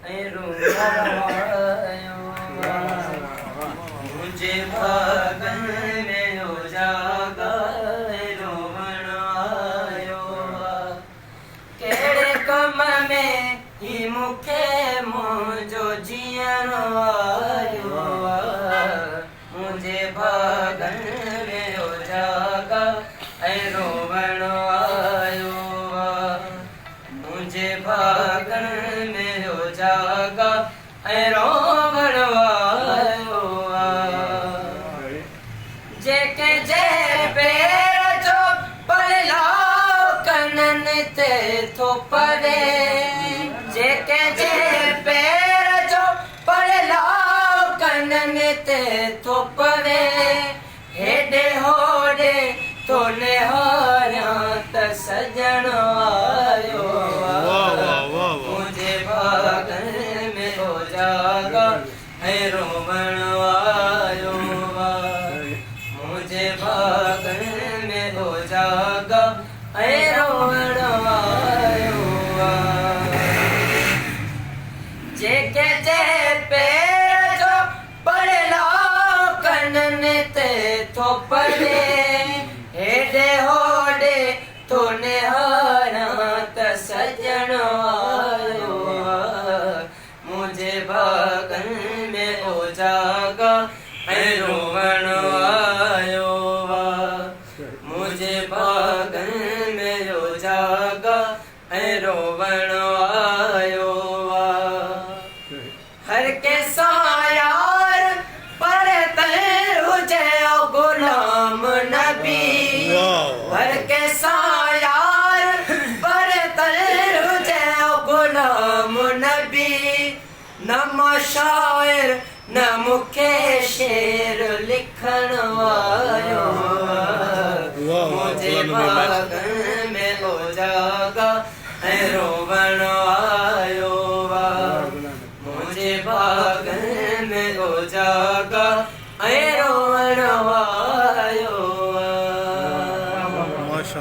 ऐं रोवण आयो मुंहिंजे भागन में उजागा ऐं रोवण आयो कहिड़े कम में ही मूंखे मुंहिंजो जीअण आयो मुंहिंजे भागन में उजागा ऐं रोवण आयो मुंहिंजे भागन में उजागा ऐं रोवण आयो जेके जे पेर जो पड़ला कननि ते थो परे जेके जे पेर जो पड़ला कननि ते थो परे हेॾे होॾे तो निहारियां त सजण आयो मुंहिंजे भागन में उजागा ऐं रोवण आयो मुंहिंजे भागन में उजागा ऐं रोवण आयो जेके जे पेर जो पड़ला कननि ते थो परे हेॾे होॾे तो निहारियां त सजण आयो मुंहिंजे भागन में उजागा ऐं रोवण आयो मुंहिंजे भागन में उजागा ऐं रोवण आयो हर कंहिंसां यार पर तंहिं हुजे गुलाम नबी हर कंहिंसां यार पर तंहिं हुजे गुलाम नबी न मां शाइर न मूंखे शेर लिखण आयो मुंहिंजे भागन में उजागा ऐं रोवण आयो मुंहिंजे भागन में उजागा ऐं रोवण